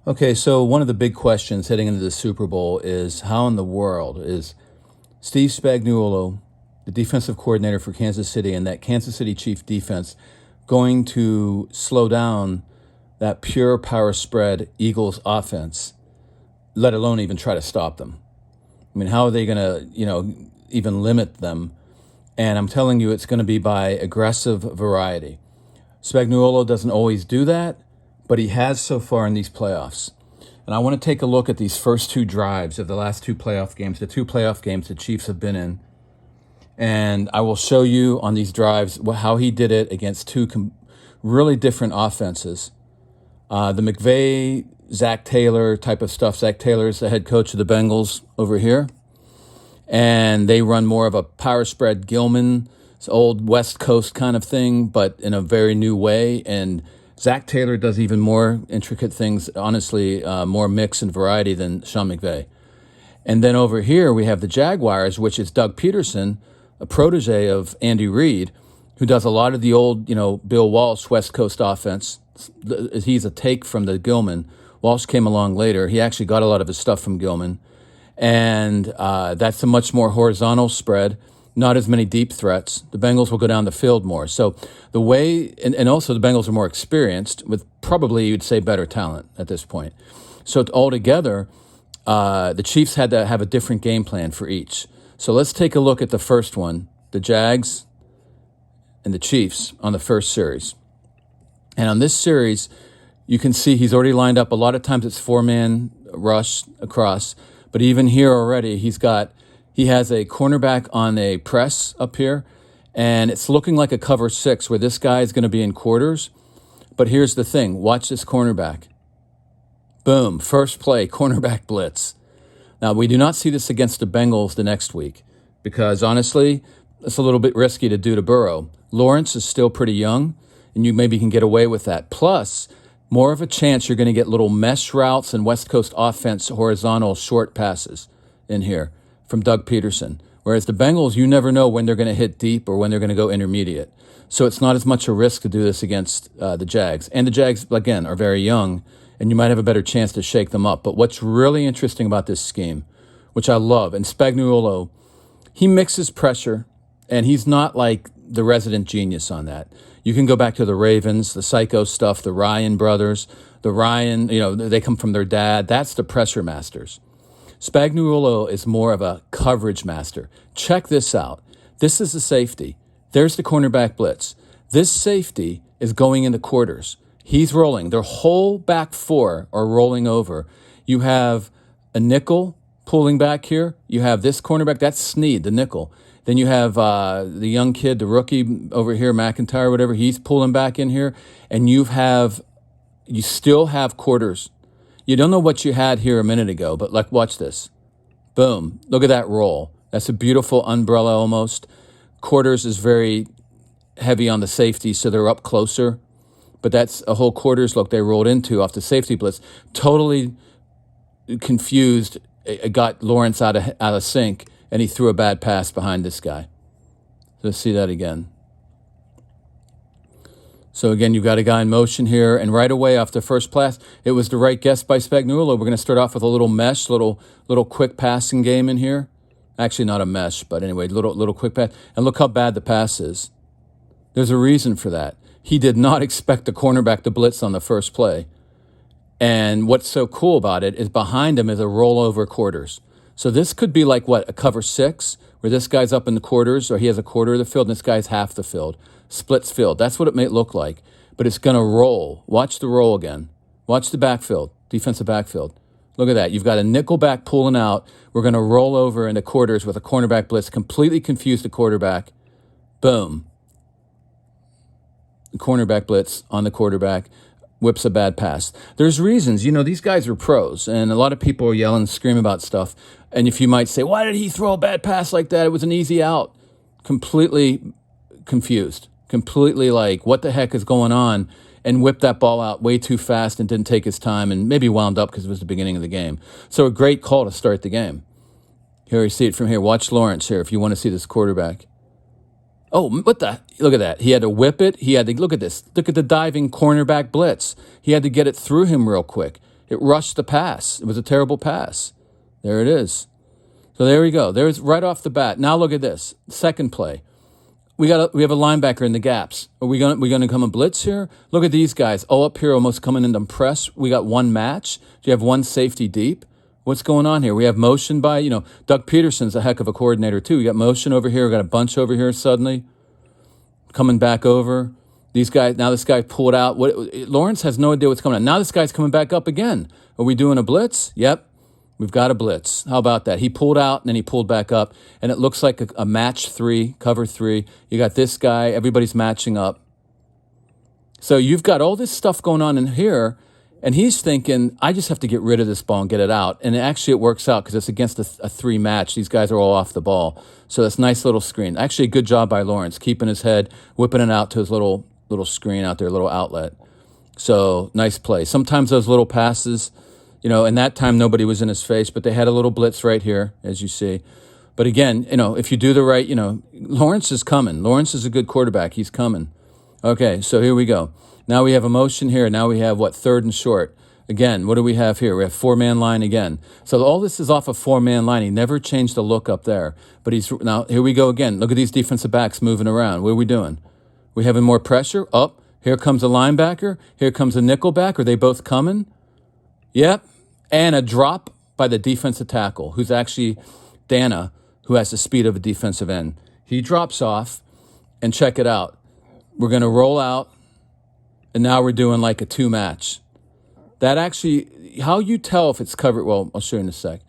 Okay, so one of the big questions heading into the Super Bowl is how in the world is Steve Spagnuolo, the defensive coordinator for Kansas City and that Kansas City Chief defense, going to slow down that pure power spread Eagles offense, let alone even try to stop them? I mean, how are they going to, even limit them? And I'm telling you, it's going to be by aggressive variety. Spagnuolo doesn't always do that, but he has so far in these playoffs. And I want to take a look at these first two drives of the last two playoff games, the two playoff games the Chiefs have been in. And I will show you on these drives how he did it against two really different offenses. The McVay, Zach Taylor type of stuff. Zach Taylor is the head coach of the Bengals over here. And they run more of a power spread Gilman, old West Coast kind of thing, but in a very new way. And Zach Taylor does even more intricate things, honestly, more mix and variety than Sean McVay. And then over here, we have the Jaguars, which is Doug Peterson, a protege of Andy Reid, who does a lot of the old, Bill Walsh West Coast offense. He's a take from the Gilman. Walsh came along later. He actually got a lot of his stuff from Gilman. And that's a much more horizontal spread, not as many deep threats. The Bengals will go down the field more. So the way, and also the Bengals are more experienced with probably, you'd say, better talent at this point. So altogether, the Chiefs had to have a different game plan for each. So let's take a look at the first one, the Jags and the Chiefs on the first series. And on this series, you can see he's already lined up. A lot of times it's four-man rush across. But even here already, he has a cornerback on a press up here, and it's looking like a cover six where this guy is going to be in quarters. But here's the thing. Watch this cornerback. Boom. First play, cornerback blitz. Now, we do not see this against the Bengals the next week because, honestly, it's a little bit risky to do to Burrow. Lawrence is still pretty young, and you maybe can get away with that. Plus, more of a chance you're going to get little mesh routes and West Coast offense horizontal short passes in here from Doug Peterson. Whereas the Bengals, you never know when they're going to hit deep or when they're going to go intermediate. So it's not as much a risk to do this against the Jags. And the Jags, again, are very young, and you might have a better chance to shake them up. But what's really interesting about this scheme, which I love, and Spagnuolo, he mixes pressure, and he's not like the resident genius on that. You can go back to the Ravens, the psycho stuff, the Ryan brothers, they come from their dad. That's the pressure masters. Spagnuolo is more of a coverage master. Check this out. This is the safety. There's the cornerback blitz. This safety is going into quarters. He's rolling. Their whole back four are rolling over. You have a nickel pulling back here. You have this cornerback. That's Snead, the nickel. Then you have the young kid, the rookie over here, McIntyre, whatever. He's pulling back in here. And you still have quarters. You don't know what you had here a minute ago, but watch this. Boom. Look at that roll. That's a beautiful umbrella almost. Quarters is very heavy on the safety, so they're up closer. But that's a whole quarters look they rolled into off the safety blitz. Totally confused. It got Lawrence out of sync, and he threw a bad pass behind this guy. Let's see that again. So again, you've got a guy in motion here, and right away off the first pass, it was the right guess by Spagnuolo. We're going to start off with a little mesh, little quick passing game in here. Actually, not a mesh, but anyway, little quick pass. And look how bad the pass is. There's a reason for that. He did not expect the cornerback to blitz on the first play. And what's so cool about it is behind him is a rollover quarters. So this could be like, a cover six, where this guy's up in the quarters, or he has a quarter of the field, and this guy's half the field. Splits field. That's what it may look like. But it's going to roll. Watch the roll again. Watch the backfield, defensive backfield. Look at that. You've got a nickel back pulling out. We're going to roll over into quarters with a cornerback blitz, completely confuse the quarterback. Boom. The cornerback blitz on the quarterback. Whips a bad pass. There's reasons. These guys are pros, and a lot of people are yelling and screaming about stuff. And if you might say, why did he throw a bad pass like that? It was an easy out. Completely confused. Completely what the heck is going on? And whipped that ball out way too fast and didn't take his time and maybe wound up because it was the beginning of the game. So a great call to start the game. Here, you see it from here. Watch Lawrence here if you want to see this quarterback. Oh, look at that. He had to whip it. He had to, look at this. Look at the diving cornerback blitz. He had to get it through him real quick. It rushed the pass. It was a terrible pass. There it is. So there we go. There's right off the bat. Now look at this. Second play. We have a linebacker in the gaps. Are we gonna come and blitz here? Look at these guys. All up here almost coming into press. We got one match. Do you have one safety deep? What's going on here? We have motion by, Doug Peterson's a heck of a coordinator too. We got motion over here. We got a bunch over here suddenly. Coming back over. These guys, now this guy pulled out. Lawrence has no idea what's coming on. Now this guy's coming back up again. Are we doing a blitz? Yep. We've got a blitz. How about that? He pulled out and then he pulled back up, and it looks like a match 3, cover 3. You got this guy. Everybody's matching up. So you've got all this stuff going on in here, and he's thinking, I just have to get rid of this ball and get it out. And actually it works out because it's against a 3 match. These guys are all off the ball. So that's a nice little screen. Actually, a good job by Lawrence, keeping his head, whipping it out to his little screen out there, little outlet. So nice play. Sometimes those little passes, and that time nobody was in his face, but they had a little blitz right here, as you see. But again, if you do the right, Lawrence is coming. Lawrence is a good quarterback. He's coming. Okay, so here we go. Now we have a motion here. Now we have, 3rd and short. Again, what do we have here? We have 4-man line again. So all this is off a 4-man line. He never changed the look up there. But now here we go again. Look at these defensive backs moving around. What are we doing? We having more pressure? Up. Here comes a linebacker. Here comes a nickelback. Are they both coming? Yep. And a drop by the defensive tackle, who's actually Dana, who has the speed of a defensive end. He drops off, and check it out. We're going to roll out, and now we're doing like a 2-match. That actually, how you tell if it's covered, well, I'll show you in a sec.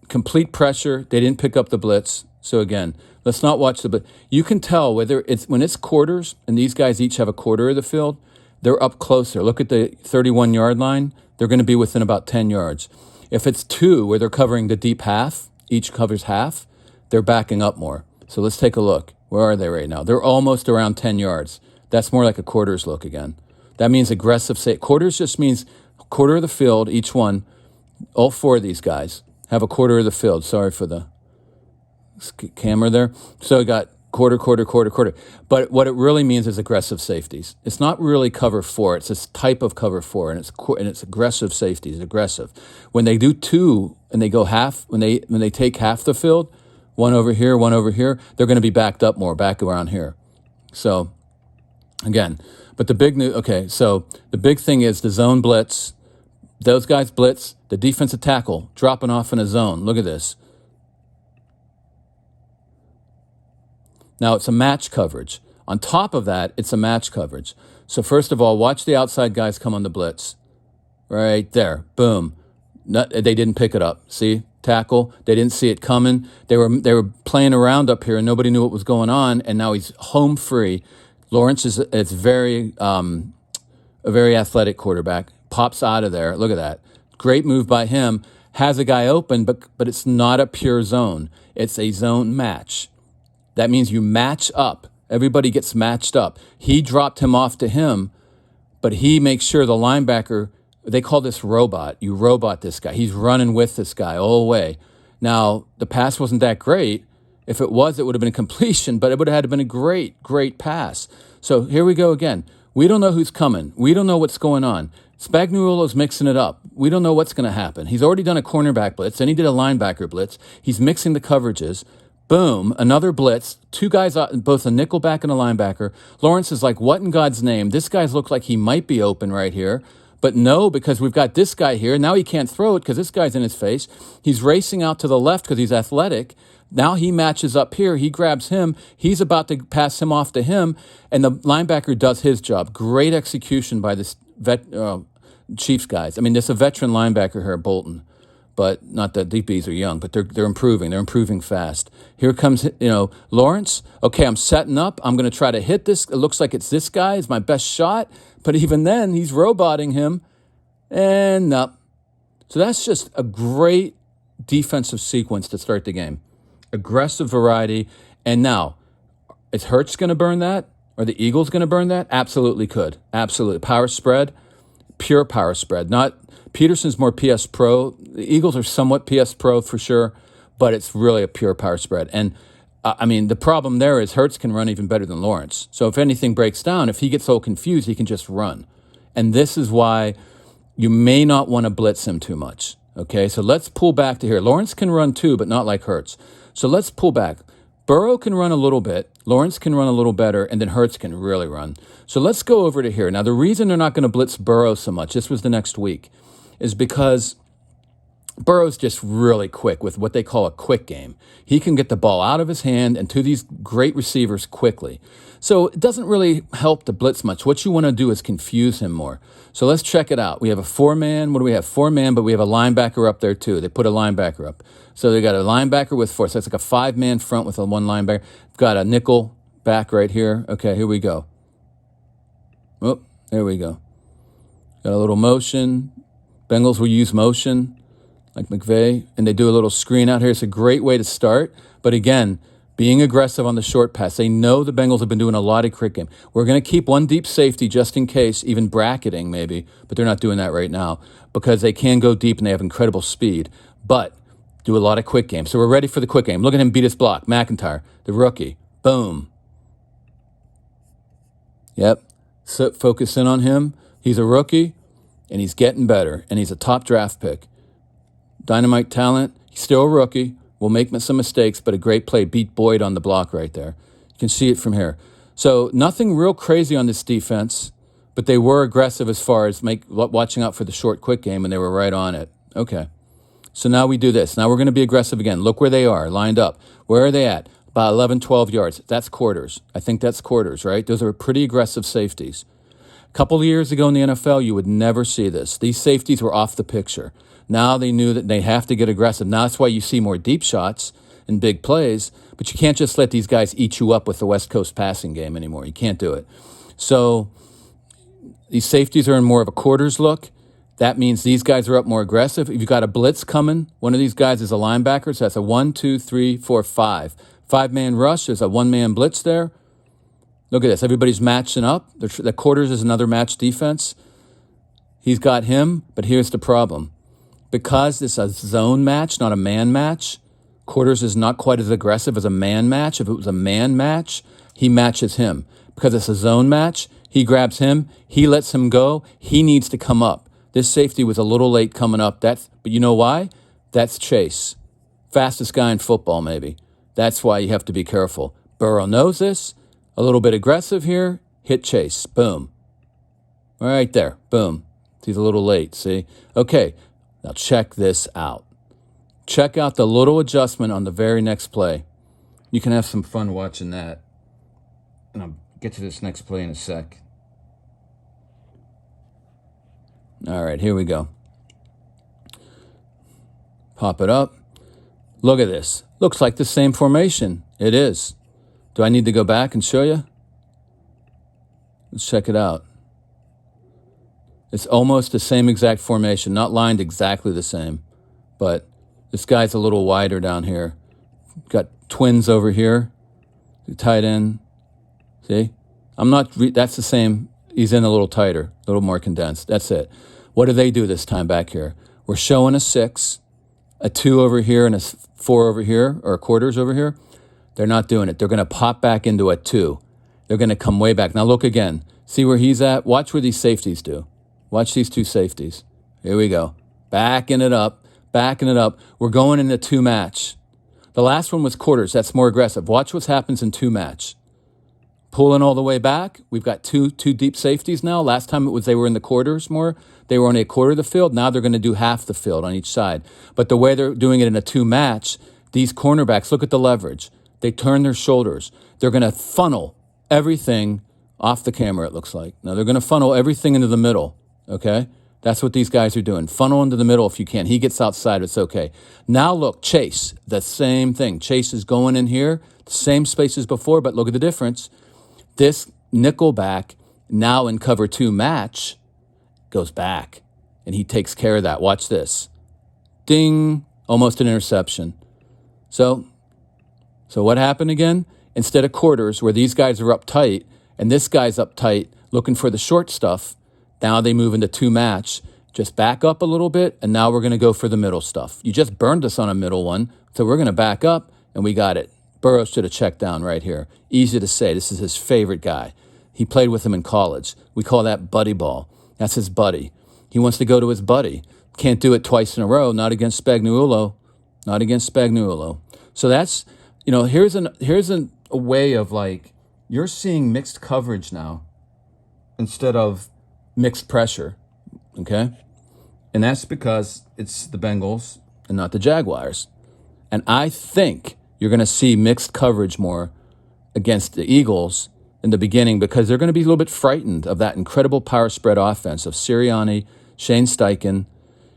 Complete pressure. They didn't pick up the blitz. So again, let's not watch the blitz. You can tell whether when it's quarters, and these guys each have a quarter of the field, they're up closer. Look at the 31-yard line. They're going to be within about 10 yards. If it's 2, where they're covering the deep half, each covers half, they're backing up more. So let's take a look. Where are they right now? They're almost around 10 yards. That's more like a quarters look again. That means aggressive. Quarters just means quarter of the field, each one. All 4 of these guys have a quarter of the field. Sorry for the camera there. So we got quarter. But what it really means is aggressive safeties. It's not really cover 4. It's this type of cover 4, and it's aggressive safeties. Aggressive. When they do 2 and they go half, when they take half the field, one over here, they're going to be backed up more, back around here. So again, but the big news. Okay, so the big thing is the zone blitz. Those guys blitz. The defensive tackle dropping off in a zone. Look at this. Now, it's a match coverage. On top of that, it's a match coverage. So first of all, watch the outside guys come on the blitz. Right there. Boom. They didn't pick it up. See? Tackle. They didn't see it coming. They were playing around up here, and nobody knew what was going on, and now he's home free. Lawrence is a very athletic quarterback. Pops out of there. Look at that. Great move by him. Has a guy open, but it's not a pure zone. It's a zone match. That means you match up. Everybody gets matched up. He dropped him off to him, but he makes sure the linebacker, they call this robot. You robot this guy. He's running with this guy all the way. Now, the pass wasn't that great. If it was, it would have been a completion, but it would have had to been a great, great pass. So here we go again. We don't know who's coming. We don't know what's going on. Spagnuolo's mixing it up. We don't know what's going to happen. He's already done a cornerback blitz, and he did a linebacker blitz. He's mixing the coverages. Boom, another blitz, 2 guys, both a nickelback and a linebacker. Lawrence is like, what in God's name? This guy's look like he might be open right here. But no, because we've got this guy here. Now he can't throw it because this guy's in his face. He's racing out to the left because he's athletic. Now he matches up here. He grabs him. He's about to pass him off to him. And the linebacker does his job. Great execution by this Chiefs guys. I mean, there's a veteran linebacker here, Bolton. But not that DBs are young, but they're improving. They're improving fast. Here comes, Lawrence. Okay, I'm setting up. I'm going to try to hit this. It looks like it's this guy. It's my best shot. But even then, he's roboting him. And no. So that's just a great defensive sequence to start the game. Aggressive variety. And now, is Hurts going to burn that? Are the Eagles going to burn that? Absolutely could. Absolutely. Power spread. Pure power spread. Not Peterson's more PS Pro. The Eagles are somewhat PS Pro for sure, but it's really a pure power spread. And the problem there is Hurts can run even better than Lawrence. So if anything breaks down, if he gets so confused, he can just run. And this is why you may not want to blitz him too much. Okay, so let's pull back to here. Lawrence can run too, but not like Hurts. So let's pull back. Burrow can run a little bit. Lawrence can run a little better, and then Hurts can really run. So let's go over to here. Now, the reason they're not going to blitz Burrow so much, this was the next week, is because Burrow's just really quick with what they call a quick game. He can get the ball out of his hand and to these great receivers quickly. So it doesn't really help to blitz much. What you want to do is confuse him more. So let's check it out. We have a 4-man. What do we have? 4-man, but we have a linebacker up there too. They put a linebacker up. So they got a linebacker with 4. So it's like a 5-man front with a 1 linebacker. We've got a nickel back right here. Okay, here we go. Oh, there we go. Got a little motion. Bengals will use motion like McVay, and they do a little screen out here. It's a great way to start. But again, being aggressive on the short pass. They know the Bengals have been doing a lot of quick game. We're going to keep one deep safety just in case, even bracketing maybe, but they're not doing that right now because they can go deep and they have incredible speed, but do a lot of quick game. So we're ready for the quick game. Look at him beat his block. McIntyre, the rookie. Boom. Yep. So focus in on him. He's a rookie, and he's getting better, and he's a top draft pick. Dynamite talent. He's still a rookie. Will make some mistakes, but a great play. Beat Boyd on the block right there. You can see it from here. So nothing real crazy on this defense, but they were aggressive as far as watching out for the short, quick game, and they were right on it. Okay. So now we do this. Now we're going to be aggressive again. Look where they are, lined up. Where are they at? About 11, 12 yards. That's quarters. I think that's quarters, right? Those are pretty aggressive safeties. A couple of years ago in the NFL, you would never see this. These safeties were off the picture. Now they knew that they have to get aggressive. Now that's why you see more deep shots and big plays, but you can't just let these guys eat you up with the West Coast passing game anymore. You can't do it. So these safeties are in more of a quarters look. That means these guys are up more aggressive. If you've got a blitz coming, one of these guys is a linebacker, so that's a 1, 2, 3, 4, 5. 5-man rush. There's a 1-man blitz there. Look at this. Everybody's matching up. The quarters is another match defense. He's got him, but here's the problem. Because it's a zone match, not a man match, quarters is not quite as aggressive as a man match. If it was a man match, he matches him. Because it's a zone match, he grabs him, he lets him go, he needs to come up. This safety was a little late coming up. But you know why? That's Chase. Fastest guy in football, maybe. That's why you have to be careful. Burrow knows this. A little bit aggressive here. Hit Chase. Boom. Right there. Boom. He's a little late, see? Okay. Now check this out. Check out the little adjustment on the very next play. You can have some fun watching that. And I'll get to this next play in a sec. All right, here we go. Pop it up. Look at this. Looks like the same formation. It is. Do I need to go back and show you? Let's check it out. It's almost the same exact formation, not lined exactly the same, but this guy's a little wider down here. Got twins over here, tight end. See? That's the same. He's in a little tighter, a little more condensed. That's it. What do they do this time back here? We're showing a 6, a 2 over here, and a 4 over here, or quarters over here. They're not doing it. They're going to pop back into a 2. They're going to come way back. Now look again. See where he's at? Watch where these safeties do. Watch these 2 safeties. Here we go. Backing it up. Backing it up. We're going in the 2 match. The last one was quarters. That's more aggressive. Watch what happens in 2 match. Pulling all the way back. We've got two deep safeties now. Last time they were in the quarters more. They were only a quarter of the field. Now they're going to do half the field on each side. But the way they're doing it in a 2 match, these cornerbacks, look at the leverage. They turn their shoulders. They're going to funnel everything off the camera, it looks like. Now they're going to funnel everything into the middle, okay? That's what these guys are doing. Funnel into the middle if you can. He gets outside, it's okay. Now look, Chase, the same thing. Chase is going in here, the same space as before, but look at the difference. This nickel back, now in cover 2 match, goes back, and he takes care of that. Watch this. Ding, almost an interception. So what happened again? Instead of quarters, where these guys are up tight, and this guy's up tight looking for the short stuff, now they move into 2 match. Just back up a little bit, and now we're going to go for the middle stuff. You just burned us on a middle one, so we're going to back up, and we got it. Burrow should have checked down right here. Easy to say. This is his favorite guy. He played with him in college. We call that buddy ball. That's his buddy. He wants to go to his buddy. Can't do it twice in a row. Not against Spagnuolo. Not against Spagnuolo. So that's, here's a way of like, you're seeing mixed coverage now instead of mixed pressure, okay? And that's because it's the Bengals and not the Jaguars. And I think you're going to see mixed coverage more against the Eagles in the beginning because they're going to be a little bit frightened of that incredible power spread offense of Sirianni, Shane Steichen.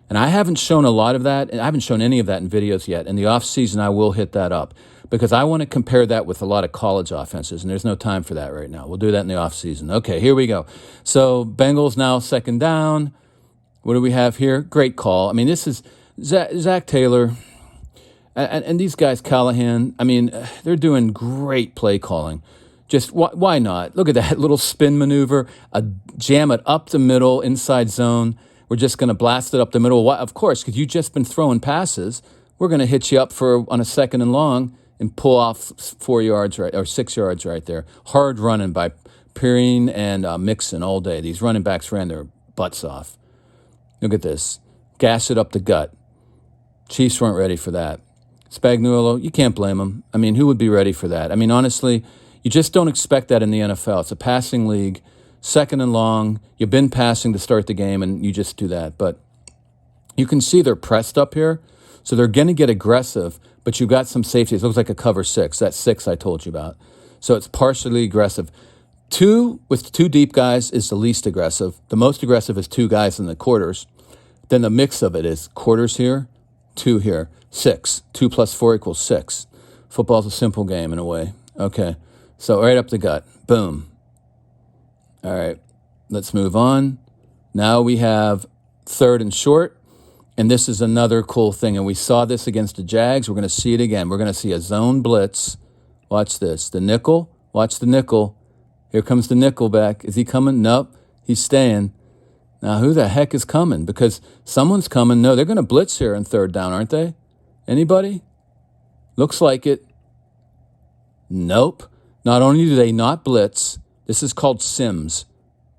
And I haven't shown a lot of that, and I haven't shown any of that in videos yet. In the offseason, I will hit that up because I want to compare that with a lot of college offenses, and there's no time for that right now. We'll do that in the offseason. Okay, here we go. So Bengals now second down. What do we have here? Great call. I mean, this is Zach Taylor and these guys, Callahan. I mean, they're doing great play calling. Just why not? Look at that little spin maneuver, jam it up the middle, inside zone. We're just going to blast it up the middle. Why? Of course, because you've just been throwing passes. We're going to hit you up on a second and long and pull off 4 yards or 6 yards right there. Hard running by Perrine and Mixon all day. These running backs ran their butts off. Look at this. Gas it up the gut. Chiefs weren't ready for that. Spagnuolo, you can't blame him. I mean, who would be ready for that? I mean, honestly, you just don't expect that in the NFL. It's a passing league. Second and long, you've been passing to start the game, and you just do that. But you can see they're pressed up here, so they're going to get aggressive, but you've got some safeties. It looks like a cover 6, that 6 I told you about. So it's partially aggressive. 2 with 2 deep guys is the least aggressive. The most aggressive is 2 guys in the quarters. Then the mix of it is quarters here, 2 here, 6. 2 plus 4 equals 6. Football's a simple game in a way. Okay, so right up the gut. Boom. All right, let's move on. Now we have third and short, and this is another cool thing, and we saw this against the Jags. We're going to see it again. We're going to see a zone blitz. Watch this. The nickel. Watch the nickel. Here comes the nickel back. Is he coming? Nope, he's staying. Now, who the heck is coming? Because someone's coming. No, they're going to blitz here in third down, aren't they? Anybody? Looks like it. Nope. Not only do they not blitz, this is called sims,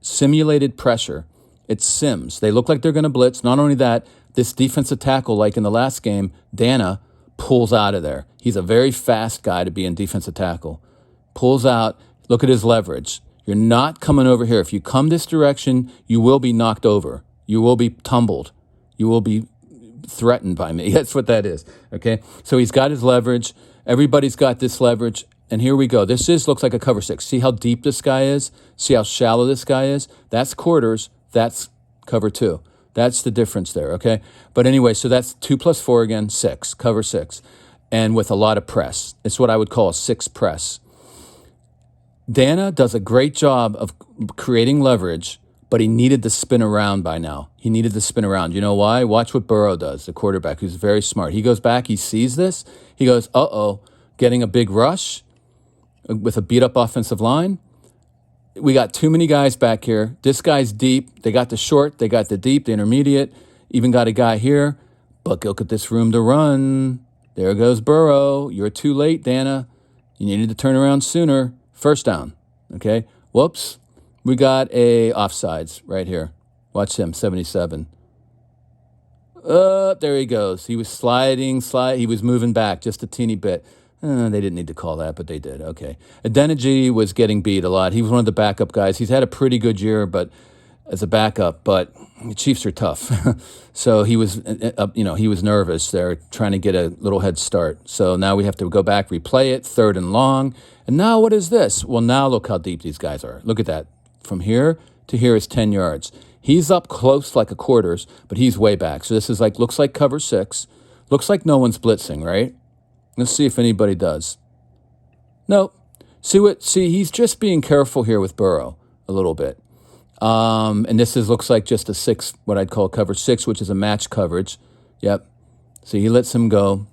simulated pressure. It's sims. They look like they're going to blitz. Not only that, this defensive tackle, like in the last game, Dana, pulls out of there. He's a very fast guy to be in defensive tackle. Pulls out. Look at his leverage. You're not coming over here. If you come this direction, you will be knocked over. You will be tumbled. You will be threatened by me. That's what that is. Okay? So he's got his leverage. Everybody's got this leverage. And here we go. This looks like a cover 6. See how deep this guy is? See how shallow this guy is? That's quarters. That's cover 2. That's the difference there, okay? But anyway, so that's 2 plus 4 again, 6, cover 6. And with a lot of press. It's what I would call a 6 press. Dana does a great job of creating leverage, but he needed to spin around by now. He needed to spin around. You know why? Watch what Burrow does, the quarterback, who's very smart. He goes back, he sees this. He goes, uh-oh, getting a big rush with a beat-up offensive line. We got too many guys back here. This guy's deep. They got the short. They got the deep, the intermediate. Even got a guy here. But look at this room to run. There goes Burrow. You're too late, Dana. You needed to turn around sooner. First down. Okay? Whoops. We got a offsides right here. Watch him, 77. There he goes. He was sliding. He was moving back just a teeny bit. They didn't need to call that, but they did. Okay. Adeniji was getting beat a lot. He was one of the backup guys. He's had a pretty good year, but as a backup, but the Chiefs are tough. So he was, he was nervous. They're trying to get a little head start. So now we have to go back, replay it, third and long. And now what is this? Well, now look how deep these guys are. Look at that. From here to here is 10 yards. He's up close like a quarters, but he's way back. So this is looks like cover 6. Looks like no one's blitzing, right? Let's see if anybody does. Nope. See, he's just being careful here with Burrow a little bit. And this looks like just a 6, what I'd call cover 6, which is a match coverage. Yep. See, he lets him go.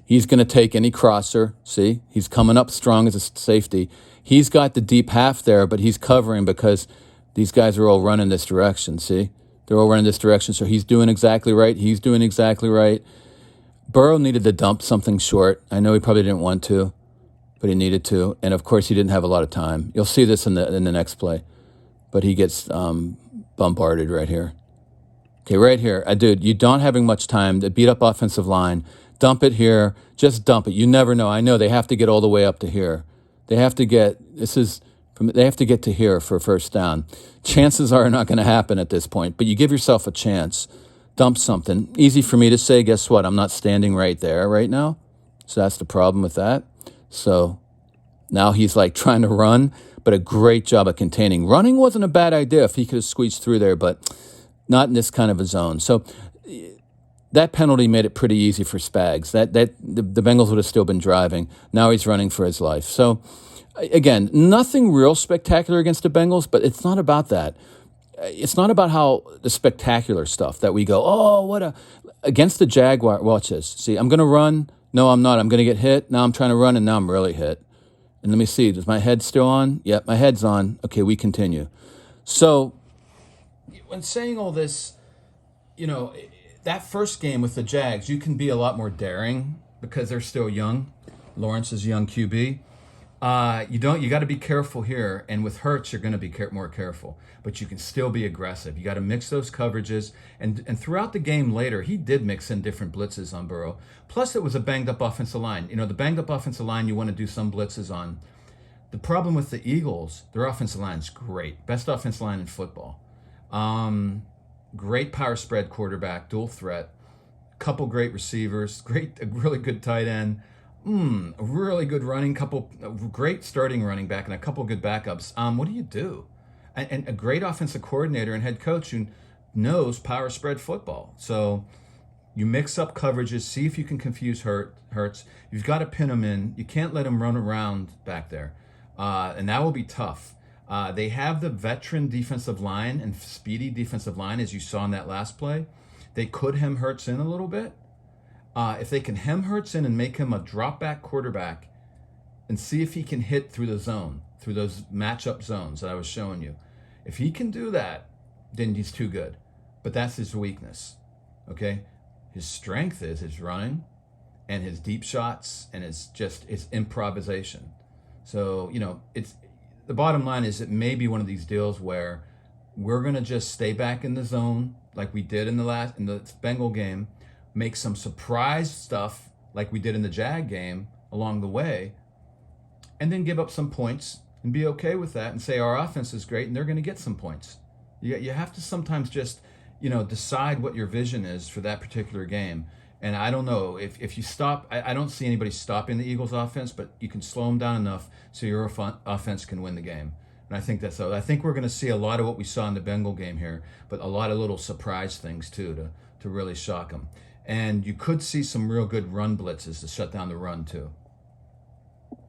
He's going to take any crosser. See, he's coming up strong as a safety. He's got the deep half there, but he's covering because these guys are all running this direction. See, they're all running this direction. So he's doing exactly right. He's doing exactly right. Burrow needed to dump something short. I know he probably didn't want to, but he needed to. And, of course, he didn't have a lot of time. You'll see this in the next play. But he gets bombarded right here. Okay, right here. Dude, you don't having much time. The beat up offensive line. Dump it here. Just dump it. You never know. I know they have to get all the way up to here. They have to get to here for first down. Chances are not going to happen at this point, but you give yourself a chance. Dump something. Easy for me to say. Guess what? I'm not standing right there right now. So that's the problem with that. So now he's like trying to run, but a great job of containing. Running wasn't a bad idea if he could have squeezed through there, but not in this kind of a zone. So that penalty made it pretty easy for Spags. The Bengals would have still been driving. Now he's running for his life. So again, nothing real spectacular against the Bengals, but it's not about that. It's not about how the spectacular stuff that we go, oh, against the Jaguar. Watch this. See, I'm going to run. No, I'm not. I'm going to get hit. Now I'm trying to run, and now I'm really hit. And let me see. Is my head still on? Yep, my head's on. Okay, we continue. So when saying all this, that first game with the Jags, you can be a lot more daring because they're still young. Lawrence is a young QB. You got to be careful here. And with Hurts, you're going to be more careful. But you can still be aggressive. You got to mix those coverages. And throughout the game later, he did mix in different blitzes on Burrow. Plus, it was a banged-up offensive line. The banged-up offensive line you want to do some blitzes on. The problem with the Eagles, their offensive line is great. Best offensive line in football. Great power spread quarterback, dual threat. Couple great receivers. A really good tight end. A really good great starting running back, and a couple good backups. What do you do? And a great offensive coordinator and head coach who knows power spread football. So you mix up coverages, see if you can confuse Hurts. You've got to pin him in. You can't let him run around back there. And that will be tough. They have the veteran defensive line and speedy defensive line, as you saw in that last play. They could hem Hurts in a little bit. If they can hem Hurts in and make him a drop-back quarterback and see if he can hit through the zone, through those matchup zones that I was showing you. If he can do that, then he's too good. But that's his weakness, okay? His strength is his running and his deep shots and his improvisation. So, it's the bottom line is it may be one of these deals where we're going to just stay back in the zone like we did in the Bengal game, make some surprise stuff like we did in the Jag game along the way, and then give up some points and be okay with that and say our offense is great and they're going to get some points. You have to sometimes just, decide what your vision is for that particular game. And I don't know, if you stop, I don't see anybody stopping the Eagles offense, but you can slow them down enough so your offense can win the game. And I think I think we're going to see a lot of what we saw in the Bengal game here, but a lot of little surprise things too to really shock them. And you could see some real good run blitzes to shut down the run too.